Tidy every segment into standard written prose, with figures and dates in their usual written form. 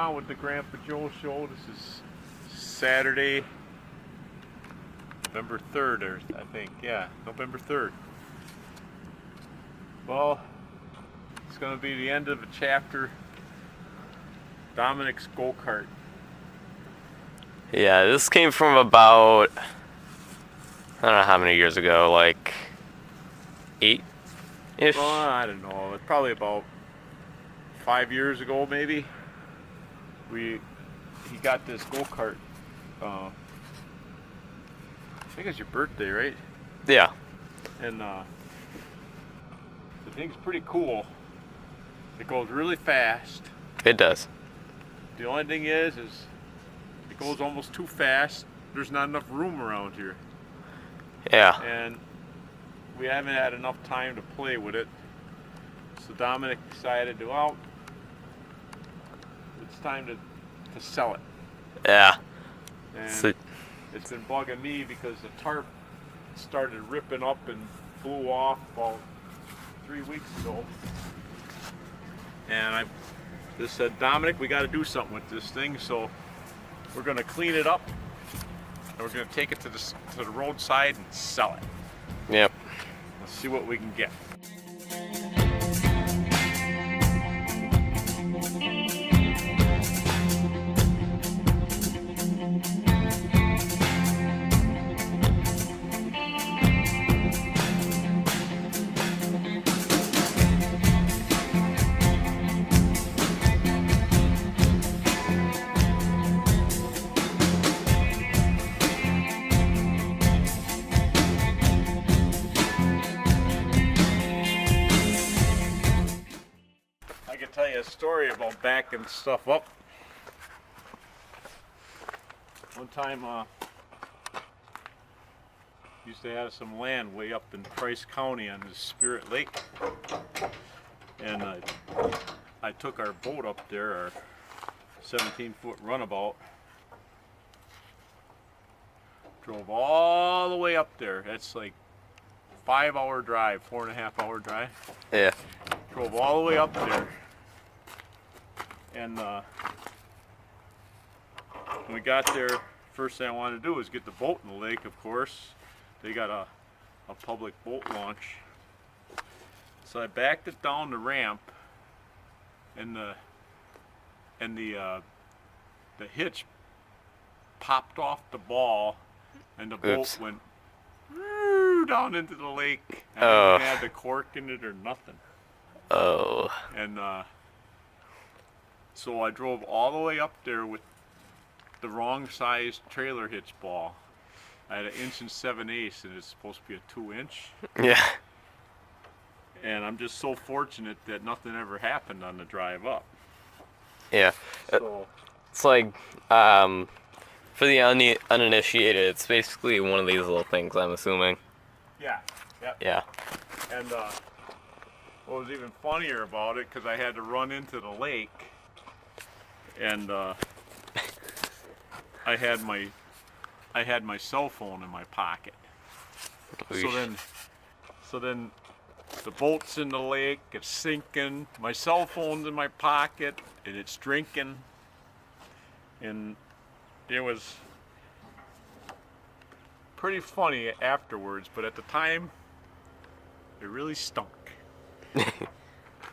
on with the Grandpa Joe Show. This is Saturday, November 3rd, or I think, yeah, November 3rd. Well, it's going to be the end of a chapter. Dominic's go-kart. Yeah, this came from about, I don't know how many years ago, like 8-ish? Well, I don't know. It's probably about 5 years ago, maybe. He got this go-kart. I think it's your birthday, right? Yeah. And the thing's pretty cool. It goes really fast. It does. The only thing is it goes almost too fast. There's not enough room around here. Yeah. And we haven't had enough time to play with it. So Dominic decided to, well, it's time to sell it. Yeah. And So, it's been bugging me because the tarp started ripping up and blew off about 3 weeks ago. And I just said, Dominic, we got to do something with this thing. So we're going to clean it up and we're going to take it to the roadside and sell it. yep. Let's see what we can get. I can tell you a story about backing stuff up. One time, used to have some land way up in Price County on the Spirit Lake, and I took our boat up there, our 17-foot runabout, drove all the way up there. That's like 5-hour drive, 4.5-hour drive. Yeah. Drove all the way up there, and when we got there, first thing I wanted to do was get the boat in the lake. Of course, they got a public boat launch, so I backed it down the ramp, and the hitch popped off the ball, and the boat Oops. went down into the lake, and I Oh. didn't have the cork in it or nothing. Oh. And so I drove all the way up there with the wrong size trailer hitch ball. I had 1 7/8 inches, and it's supposed to be a 2-inch. Yeah. And I'm just so fortunate that nothing ever happened on the drive up. Yeah. So It's like, for the uninitiated, it's basically one of these little things, I'm assuming. yeah. Yeah. And what was even funnier about it, because I had to run into the lake, and I had my cell phone in my pocket. So then the boat's in the lake, it's sinking, my cell phone's in my pocket, and it's drinking, and it was pretty funny afterwards, but at the time it really stunk.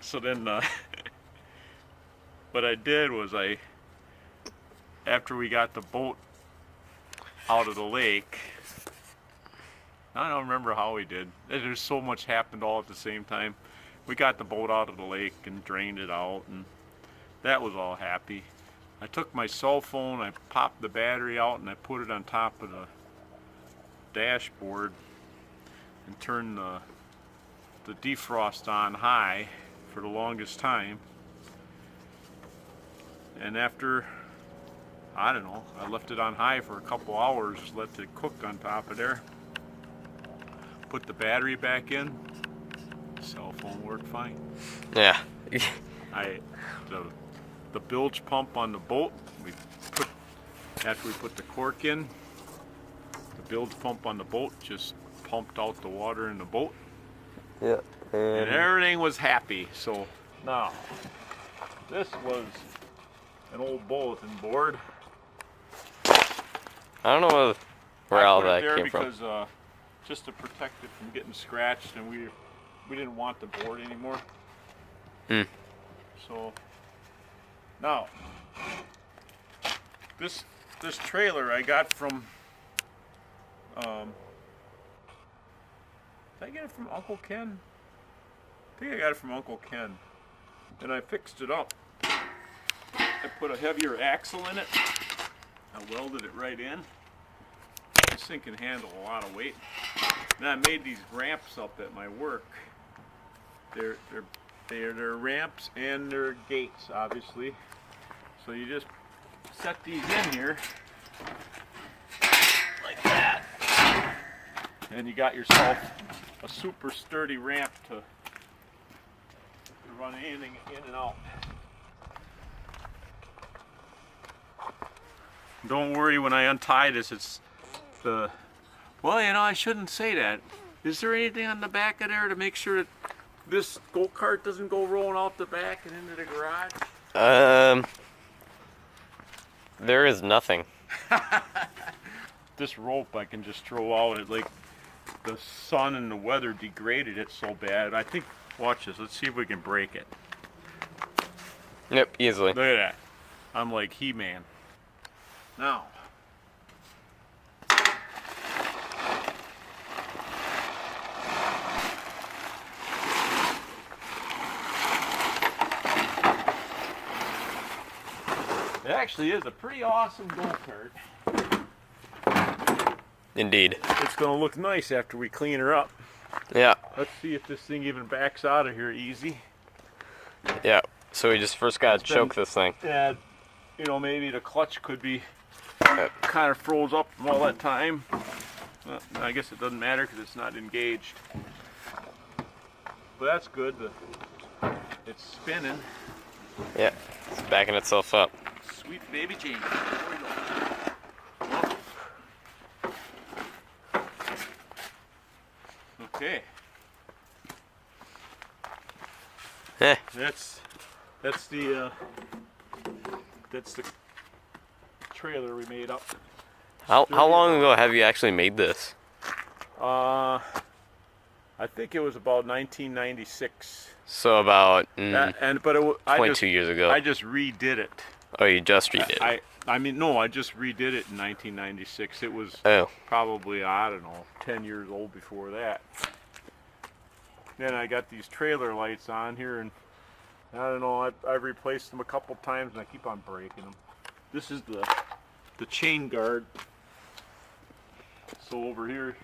So then what I did was after we got the boat out of the lake, I don't remember how we did. There's so much happened all at the same time. We got the boat out of the lake and drained it out, and that was all happy. I took my cell phone, I popped the battery out, and I put it on top of the dashboard and turned the defrost on high for the longest time. And after, I don't know, I left it on high for a couple hours, let it cook on top of there. Put the battery back in, cell phone worked fine. Yeah. The bilge pump on the boat, after we put the cork in, the bilge pump on the boat just pumped out the water in the boat. Yeah. And everything was happy. So now, this was an old bulletin board. I don't know where all that came from. Because just to protect it from getting scratched, and we didn't want the board anymore. So now this trailer I got from did I get it from Uncle Ken? I think I got it from Uncle Ken, and I fixed it up. I put a heavier axle in it. I welded it right in. This thing can handle a lot of weight. And I made these ramps up at my work. They're ramps and they're gates, obviously. So you just set these in here like that, and you got yourself a super sturdy ramp to run anything in and out. Don't worry, when I untie this, it's the... Well, you know, I shouldn't say that. Is there anything on the back of there to make sure that this go-kart doesn't go rolling out the back and into the garage? There is nothing. This rope I can just throw out. It, like, the sun and the weather degraded it so bad. I think, watch this, let's see if we can break it. Yep, easily. Look at that. I'm like He-Man. Now, it actually is a pretty awesome go-kart. Indeed. It's going to look nice after we clean her up. Yeah. Let's see if this thing even backs out of here easy. Yeah. So we just first got to choke this thing. Yeah. You know, maybe the clutch could be kind of froze up from all that time. I guess it doesn't matter because it's not engaged. But that's good. It's spinning. Yeah. It's backing itself up. Sweet baby Jane. There we go. Okay. That's the trailer we made up. How long ago have you actually made this? I think it was about 1996. So about I 22 years ago. I just redid it. Oh, you just redid it. I mean, no, I just redid it in 1996. It was probably, I don't know, 10 years old before that. Then I got these trailer lights on here, and I don't know, I've replaced them a couple times, and I keep on breaking them. This is the chain guard. So over here,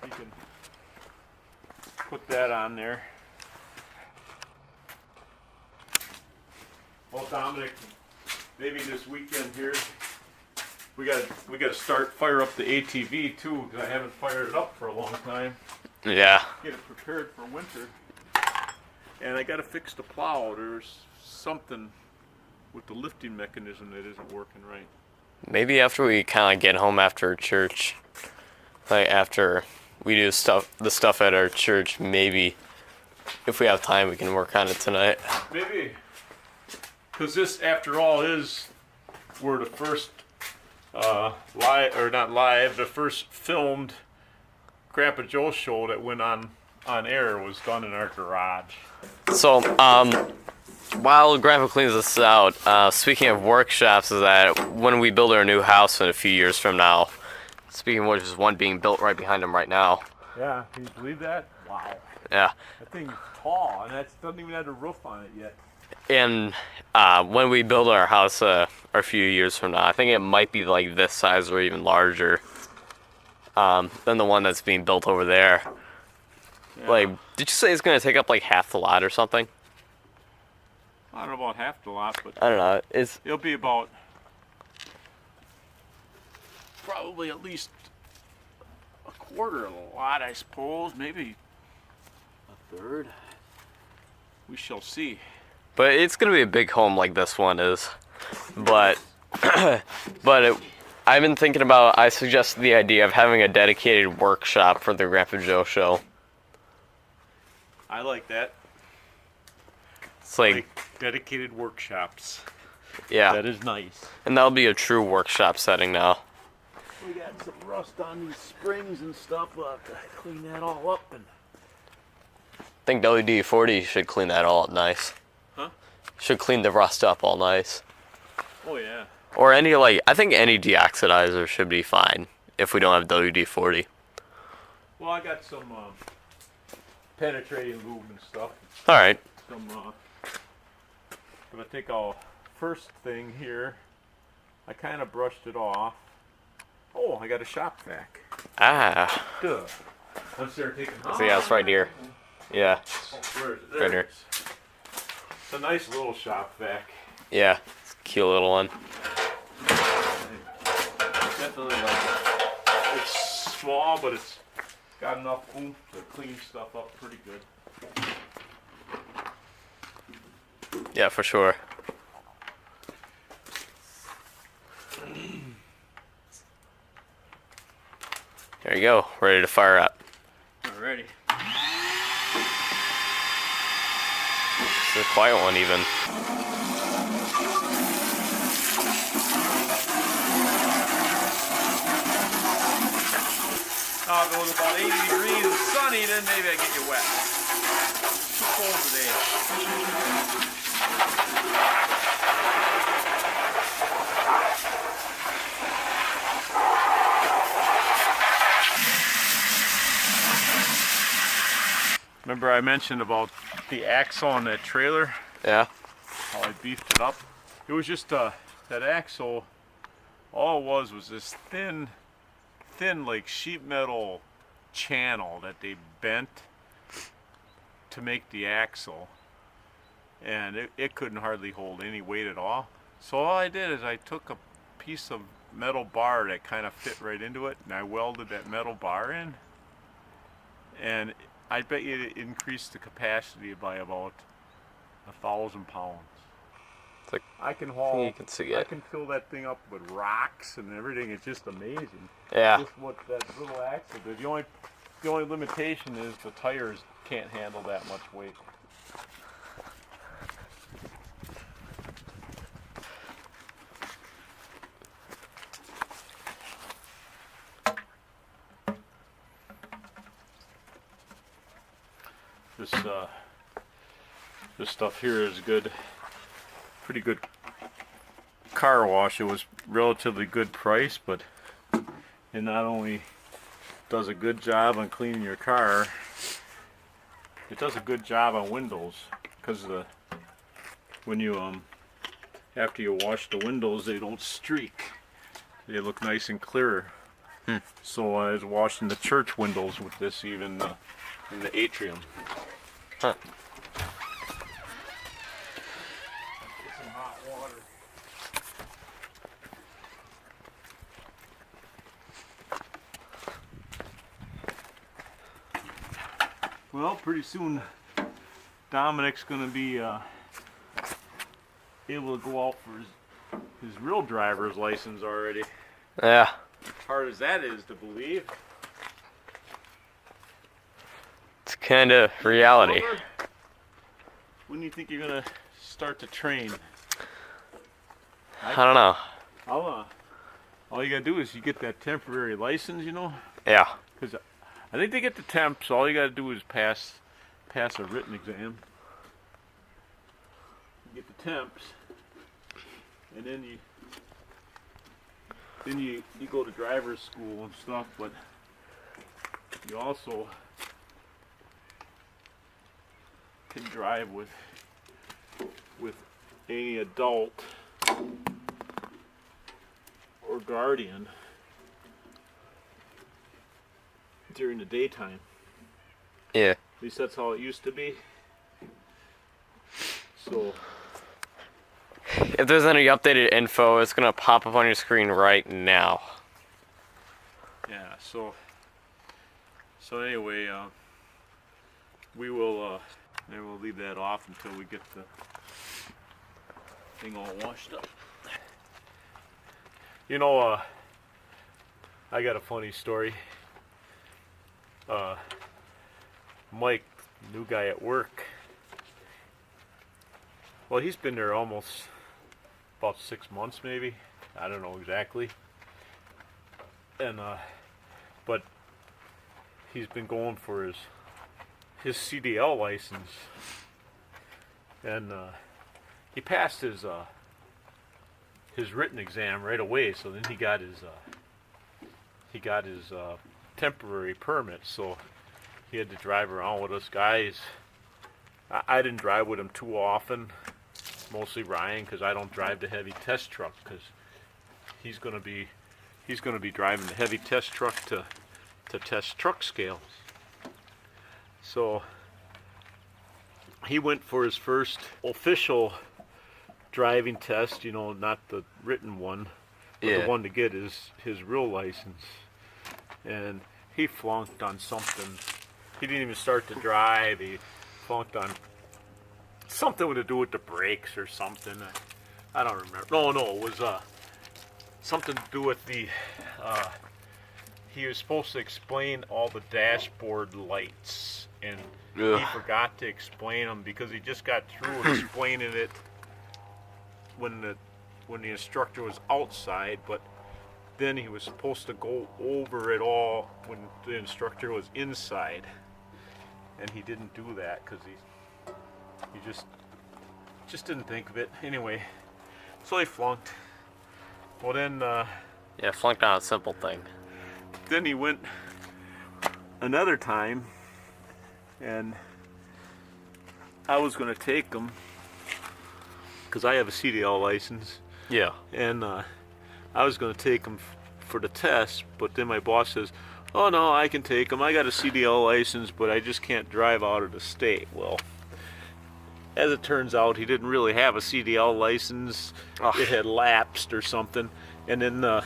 you can put that on there. Well, Dominic, maybe this weekend here, we gotta fire up the ATV too, because I haven't fired it up for a long time. Yeah. Get it prepared for winter. And I gotta fix the plow. There's something with the lifting mechanism that isn't working right. Maybe after we kind of get home after church, like after we do the stuff at our church, maybe if we have time we can work on it tonight. Maybe. Because this, after all, we're the first the first filmed Grandpa Joe show that went on air was done in our garage. So, while Grandpa cleans this out, speaking of workshops, is that when we build our new house in a few years from now, speaking of which, there's one being built right behind him right now. Yeah, can you believe that? Wow. Yeah. That thing's tall, and that doesn't even have a roof on it yet. And when we build our house a few years from now, I think it might be like this size or even larger than the one that's being built over there. Yeah. Like, did you say it's going to take up like half the lot or something? I don't know about half the lot, but I don't know. It'll be about probably at least a quarter of the lot, I suppose. Maybe a third. We shall see. But it's going to be a big home like this one is. But I've been thinking about, I suggested the idea of having a dedicated workshop for the Grandpa Joe show. I like that. It's like dedicated workshops. Yeah. That is nice. And that'll be a true workshop setting now. We got some rust on these springs and stuff. We'll have to clean that all up. And I think WD-40 should clean that all up nice. huh? Should clean the rust up all nice. Oh yeah. Or any, like, I think any deoxidizer should be fine if we don't have WD-40. Well, I got some penetrating lube and stuff. All right. Some. But I think I'll first thing here. I kind of brushed it off. Oh, I got a shop vac. Ah. Duh. Let's start taking. So yeah, it's right here. Yeah. Where is it? There Right it here. is. It's a nice little shop vac. Yeah. It's a cute little one. Definitely like it. It's small, but it's got enough oomph to clean stuff up pretty good. Yeah, for sure. There you go. Ready to fire up. Alrighty. It's a quiet one even. If it was about 80 degrees and sunny, then maybe I'd get you wet. Too cold today. Remember I mentioned about the axle on that trailer? Yeah. How I beefed it up? It was just that axle, all it was this thin like sheet metal channel that they bent to make the axle, and it couldn't hardly hold any weight at all. So all I did is I took a piece of metal bar that kind of fit right into it, and I welded that metal bar in, and I bet you it increased the capacity by about 1,000 pounds. It's like, I can haul. you can see I it. can fill that thing up with rocks and everything. It's just amazing. Yeah. Just what that little axle did. The only limitation is the tires can't handle that much weight. This stuff here is good. Pretty good car wash. It was relatively good price, but it not only does a good job on cleaning your car, it does a good job on windows, because when you after you wash the windows, they don't streak. They look nice and clear. So I was washing the church windows with this, even in the atrium. Huh. Get some hot water. Well, pretty soon Dominic's going to be able to go out for his real driver's license already. Yeah. As hard as that is to believe. It's kind of reality. Silver, when do you think you're going to start to train? I don't know. All you got to do is you get that temporary license, you know? Yeah. Because I think they get the temp, so all you got to do is pass a written exam. You get the temps, and then you go to driver's school and stuff. But you also can drive with any adult or guardian during the daytime. Yeah. At least that's how it used to be. So If there's any updated info, it's gonna pop up on your screen right now. yeah, so anyway, we will and we'll leave that off until we get the thing all washed up. You know, I got a funny story. Mike, new guy at work. Well, he's been there almost about 6 months maybe. I don't know exactly. And but he's been going for his CDL license, and he passed his written exam right away. So then he got his temporary permit. So he had to drive around with us guys. I didn't drive with him too often, mostly Ryan, because I don't drive the heavy test truck, because he's gonna be driving the heavy test truck to test truck scales. So he went for his first official driving test, not the written one, but the one to get his real license. And he flunked on something. He didn't even start to drive. He flunked on something to do with the brakes or something. I don't remember. No, it was something to do with the. He was supposed to explain all the dashboard lights, and he forgot to explain them because he just got through explaining it when the instructor was outside, but then he was supposed to go over it all when the instructor was inside, and he didn't do that because he just didn't think of it. Anyway, so he flunked. Well then, flunked on a simple thing. Then he went another time, and I was going to take him because I have a CDL license. Yeah. And I was going to take him for the test, but then my boss says, "Oh no, I can take him. I got a CDL license, but I just can't drive out of the state." Well, as it turns out, he didn't really have a CDL license. It had lapsed or something. And then the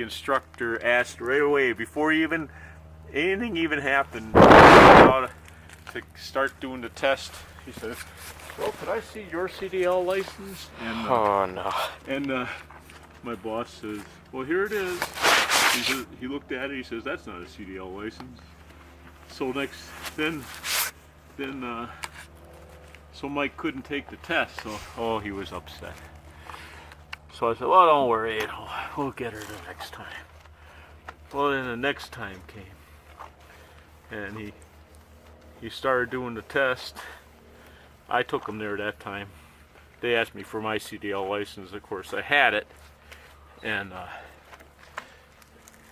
instructor asked right away, before anything even happened, to start doing the test. He says, "Well, could I see your CDL license?" And, oh no. And my boss says, "Well, here it is." He looked at it. He says, "That's not a CDL license." So so Mike couldn't take the test. So he was upset. So I said, "Well, don't worry, we'll get her the next time." Well, then the next time came, and he started doing the test. I took him there that time. They asked me for my CDL license. Of course, I had it, and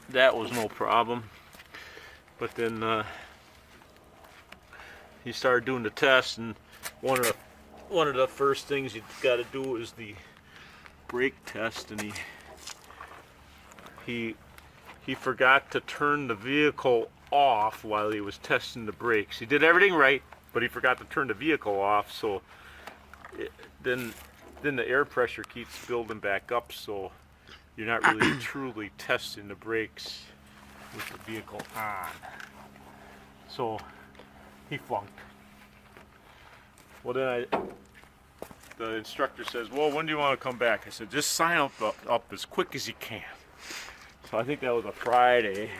that was no problem. But then he started doing the test, and one of the first things you got to do is the brake test, and he forgot to turn the vehicle off while he was testing the brakes. He did everything right, but he forgot to turn the vehicle off, so then the air pressure keeps building back up, so you're not really truly testing the brakes with the vehicle on. So he flunked. Well, then the instructor says, "Well, when do you want to come back?" I said, "Just sign up as quick as you can." So I think that was a Friday,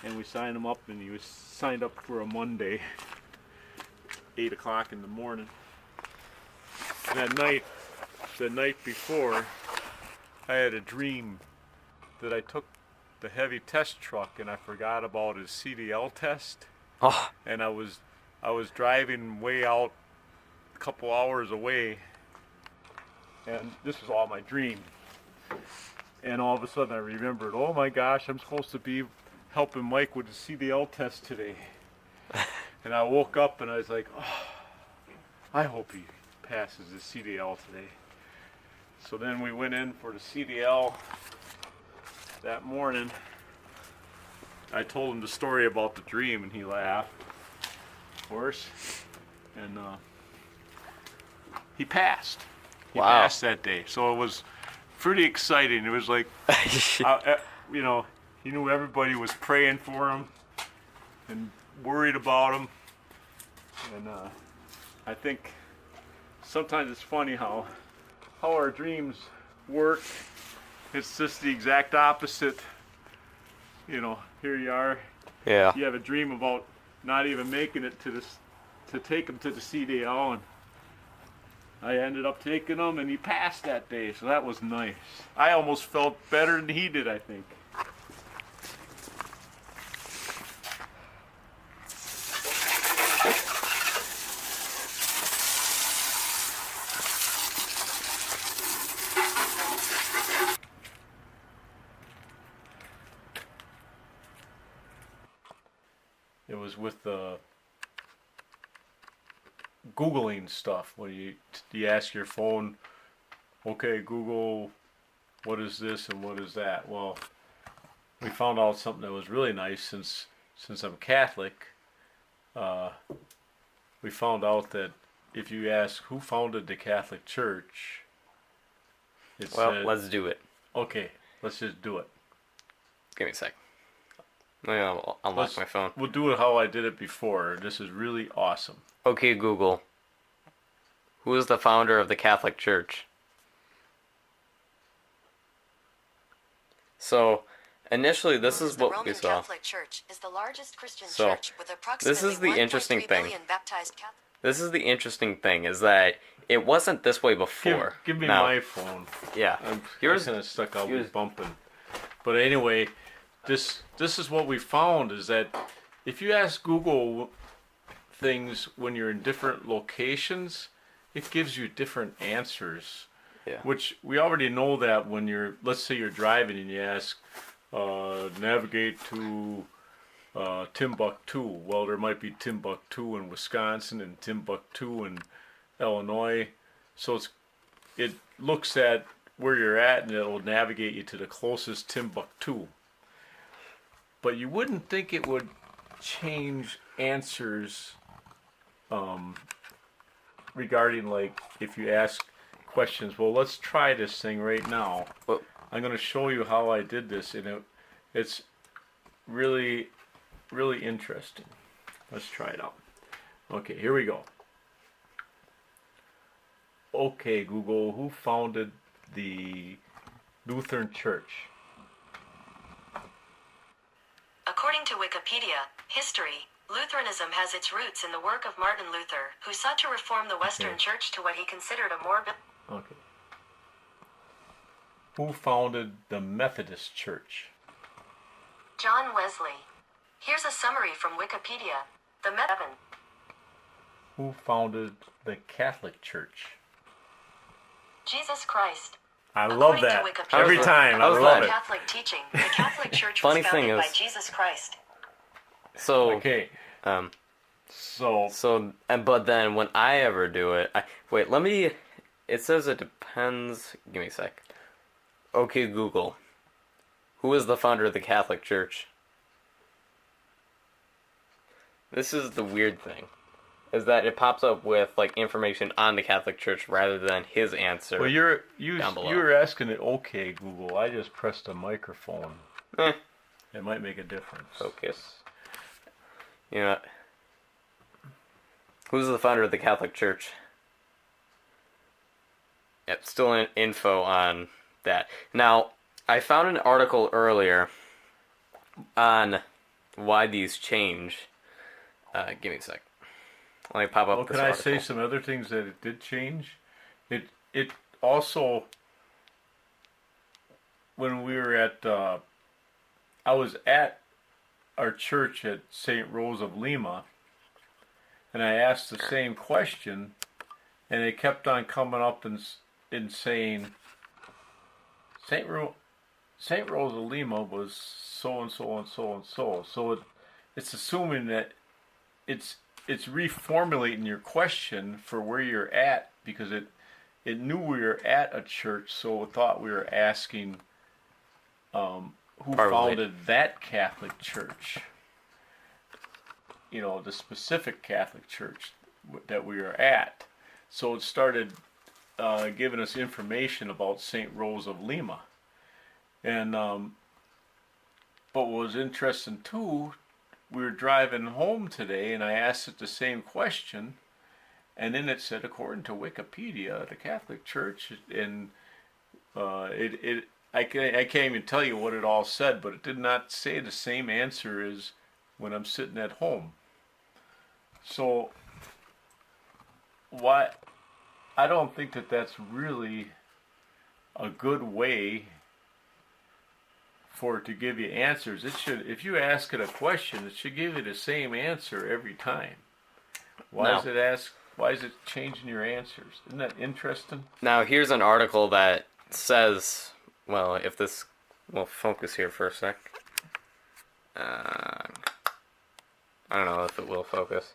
and we signed him up, and he was signed up for a Monday, 8 o'clock in the morning. That night, the night before, I had a dream that I took the heavy test truck and I forgot about his CDL test. Oh. And I was driving way out, a couple hours away, and this was all my dream. And all of a sudden I remembered, oh my gosh, I'm supposed to be helping Mike with the CDL test today. And I woke up and I was like, oh, I hope he passes his CDL today. So then we went in for the CDL that morning. I told him the story about the dream, and he laughed, of course. And he passed. He passed that day. So it was pretty exciting. It was like, he knew everybody was praying for him and worried about him. And I think sometimes it's funny how our dreams work. It's just the exact opposite. Here you are. Yeah. You have a dream about not even making it to take him to the CDL, and I ended up taking him, and he passed that day, so that was nice. I almost felt better than he did, I think. It was with the Googling stuff when you ask your phone, okay, Google, what is this and what is that? Well, we found out something that was really nice since I'm Catholic. We found out that if you ask who founded the Catholic Church, it said, let's do it. okay, let's just do it. Give me a sec. I'll unlock my phone. We'll do it how I did it before. This is really awesome. Okay, Google. Who is the founder of the Catholic Church? So, initially, this is what we saw. The Roman Catholic Church is the largest Christian So, church with approximately this is the interesting 1.3 thing. billion baptized Catholics. This is the interesting thing, is that it wasn't this way before. Give me Now, my phone. Yeah. I'm Yours, kind of stuck out with bumping. But anyway, this is what we found, is that if you ask Google things when you're in different locations, it gives you different answers. Yeah. Which we already know that when let's say you're driving and you ask, navigate to Timbuktu. Well, there might be Timbuktu in Wisconsin and Timbuktu in Illinois. So it looks at where you're at and it'll navigate you to the closest Timbuktu. But you wouldn't think it would change answers regarding, like, if you ask questions. Well, let's try this thing right now. Well, I'm going to show you how I did this, and it's really, really interesting. Let's try it out. Okay, here we go. Okay, Google, who founded the Lutheran Church? According to Wikipedia, history, Lutheranism has its roots in the work of Martin Luther, who sought to reform the Western Church to what he considered a more... Okay. Who founded the Methodist Church? John Wesley. Here's a summary from Wikipedia. The Methodist... Who founded the Catholic Church? Jesus Christ. I love According to that. Wikipedia, Every time, I how's love that? it. Catholic teaching. The Catholic Church Funny was thing founded by is- Jesus Christ. so, Okay, so, so but then when I ever do it, it says it depends. Give me a sec. Okay, Google. Who is the founder of the Catholic Church? This is the weird thing, is that it pops up with, like, information on the Catholic Church rather than his answer. well, you down below. were asking it. Okay, Google. I just pressed a microphone. It might make a difference. Focus. You know, who's the founder of the Catholic Church? Yep, still info on that. Now, I found an article earlier on why these change. Give me a sec. Let me pop up Well, this can I article. say some other things that it did change? It also, when we were at, I was at our church at St. Rose of Lima, and I asked the same question, and they kept on coming up and saying, St. Rose of Lima was so and so and so and so. So it's assuming that it's reformulating your question for where you're at, because it knew we were at a church, so it thought we were asking who Probably. founded that Catholic Church. You know, the specific Catholic Church that we were at. So it started giving us information about St. Rose of Lima. And but what was interesting too, we were driving home today and I asked it the same question, and then it said, according to Wikipedia, the Catholic Church, and I can't even tell you what it all said, but it did not say the same answer as when I'm sitting at home. So I don't think that that's really a good way for it to give you answers. It should, if you ask it a question, it should give you the same answer every time. Why is it changing your answers? Isn't that interesting? Now, here's an article that says, well, if this will focus here for a sec. I don't know if it will focus.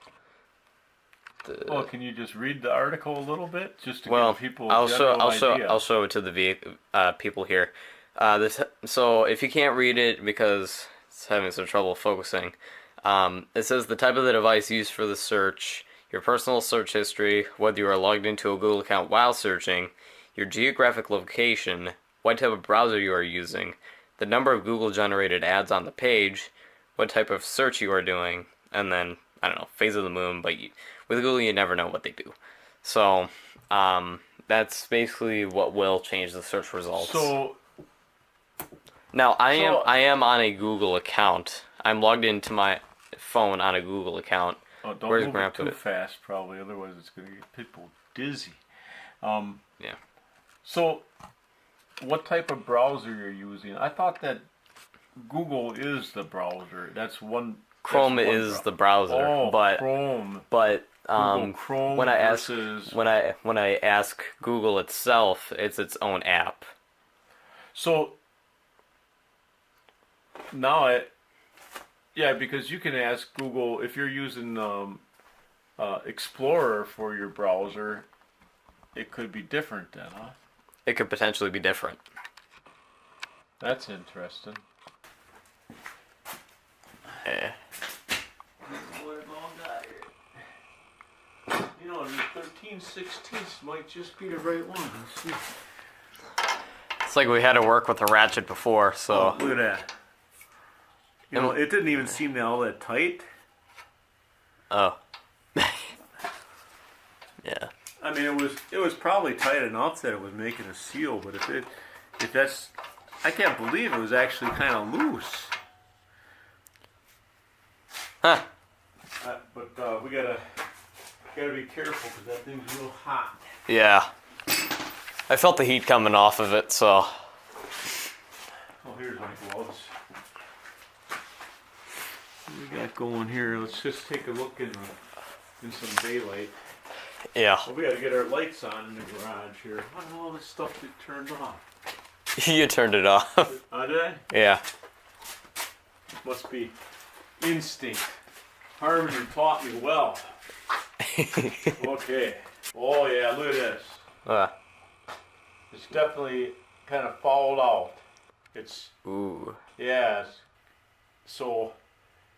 Well, can you just read the article a little bit, just to Well, give people a general idea? I'll show it to the people here. So if you can't read it because it's having some trouble focusing, it says the type of the device used for the search, your personal search history, whether you are logged into a Google account while searching, your geographic location, what type of browser you are using, the number of Google-generated ads on the page, what type of search you are doing, and then, I don't know, phase of the moon, but with Google you never know what they do. So, that's basically what will change the search results. So, now, I am on a Google account. I'm logged into my phone on a Google account. oh, don't Where's move Graham it put too it? fast, probably. Otherwise, it's going to get people dizzy. Yeah. So, what type of browser you're using? I thought that Google is the browser. That's one. Chrome is the browser, Oh, but Chrome. but Google Chrome when I ask versus. when I ask Google itself, it's its own app. So now yeah, because you can ask Google if you're using Explorer for your browser, it could be different then, huh? It could potentially be different. That's interesting. Eh. You know, the 13/16 might just be the right one. Let's see. It's like we had to work with a ratchet before, so Look at that. You know, it didn't even seem all that tight. oh. Yeah. I mean, it was probably tight enough that it was making a seal, but if that's, I can't believe it was actually kind of loose. Huh. But we gotta be careful because that thing's real hot. Yeah. I felt the heat coming off of it, so Oh, here's my gloves. What we got going here? Let's just take a look in some daylight. yeah. Well, we gotta get our lights on in the garage here. How did all this stuff get turned off? You turned it off. Did I? Yeah. Must be instinct. Harmony taught me well. Okay. Oh yeah, look at this. It's definitely kind of fouled out. It's Ooh. yeah. So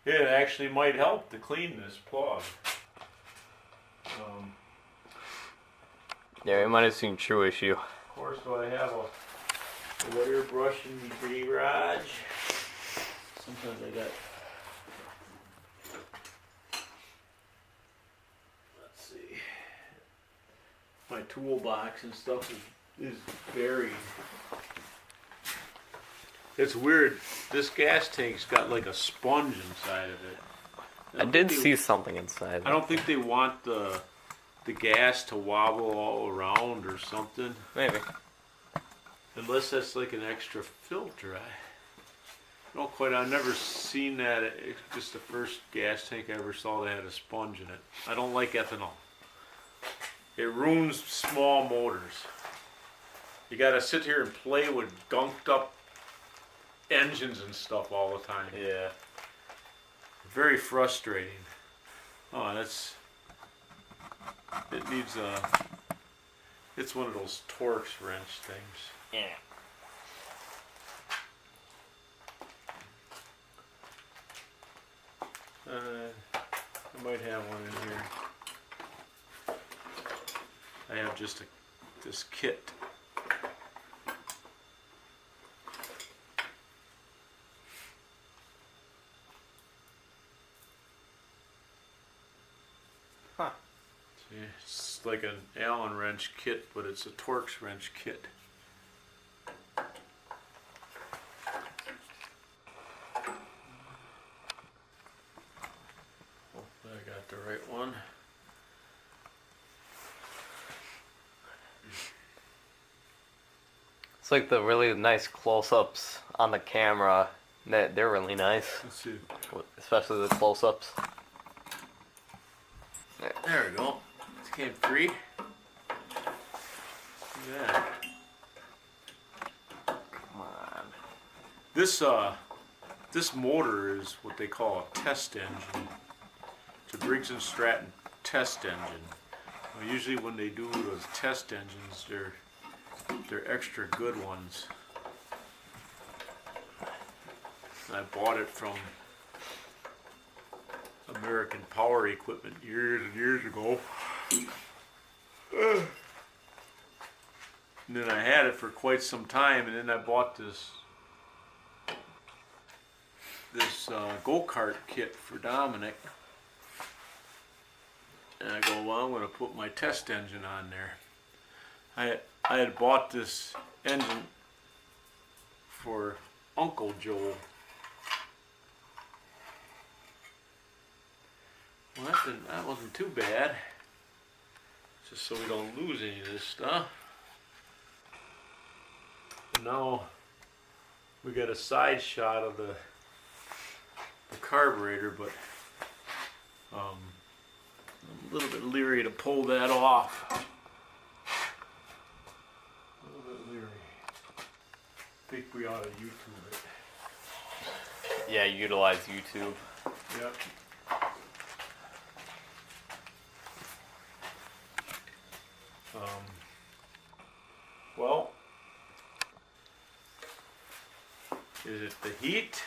it actually might help to clean this plug. Yeah, we might have seen true issue. Of course, do I have a wire brush in the garage? Sometimes I got. Let's see. My toolbox and stuff is buried. It's weird. This gas tank's got like a sponge inside of it. I did see something inside. I don't think they want the gas to wobble all around or something. Maybe. Unless that's like an extra filter. I don't quite. I've never seen that. It's just the first gas tank I ever saw that had a sponge in it. I don't like ethanol. It ruins small motors. You gotta sit here and play with gunked up engines and stuff all the time. Yeah. Very frustrating. Oh, it needs it's one of those Torx wrench things. Yeah. I might have one in here. I have just this kit. Huh. See, it's like an Allen wrench kit, but it's a Torx wrench kit. Hopefully I got the right one. It's like the really nice close-ups on the camera. They're really nice, Let's see. especially the close-ups. There we go. It came free. Yeah. Come on. This motor is what they call a test engine. It's a Briggs & Stratton test engine. Well, usually when they do those test engines, they're extra good ones. I bought it from American Power Equipment years and years ago. And then I had it for quite some time, and then I bought this go-kart kit for Dominic. And I go, well, I'm going to put my test engine on there. I had bought this engine for Uncle Joe. Well, that wasn't too bad. Just so we don't lose any of this stuff. And now we got a side shot of the carburetor, but I'm a little bit leery to pull that off. A little bit leery. I think we ought to YouTube it. Yeah, utilize YouTube. Yep. Well, is it the heat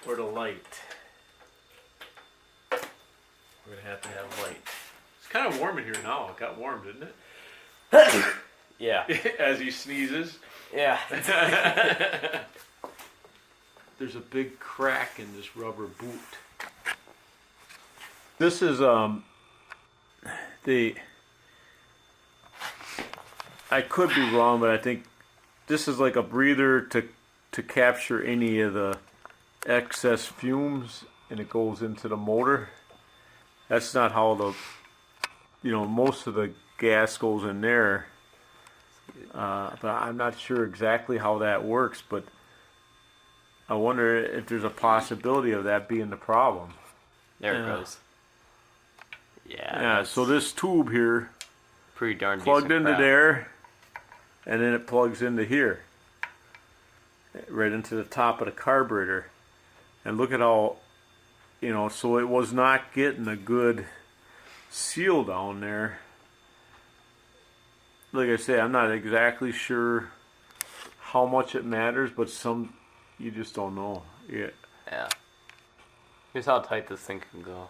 or the light? We're gonna have to have light. It's kind of warm in here now. It got warm, didn't it? Yeah. As he sneezes. Yeah. There's a big crack in this rubber boot. This is I could be wrong, but I think this is like a breather to capture any of the excess fumes, and it goes into the motor. That's not how most of the gas goes in there. But I'm not sure exactly how that works, but I wonder if there's a possibility of that being the problem. There Yeah. it goes. Yeah. Yeah, so this tube here pretty darn plugged decent into crap. there, and then it plugs into here, right into the top of the carburetor. And look at how, so it was not getting a good seal down there. Like I say, I'm not exactly sure how much it matters, but you just don't know. Yeah. Yeah. Here's how tight this thing can go.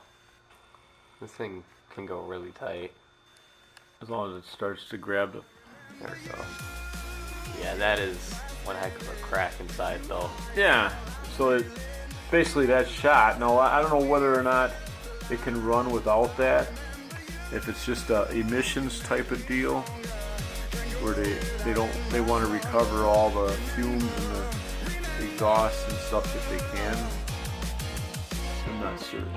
This thing can go really tight. As long as it starts to grab the. There we go. Yeah, that is one heck of a crack inside, though. Yeah. So it basically that's shot. Now I don't know whether or not it can run without that. If it's just a emissions type of deal, where they want to recover all the fumes and the exhaust and stuff that they can. I'm not certain.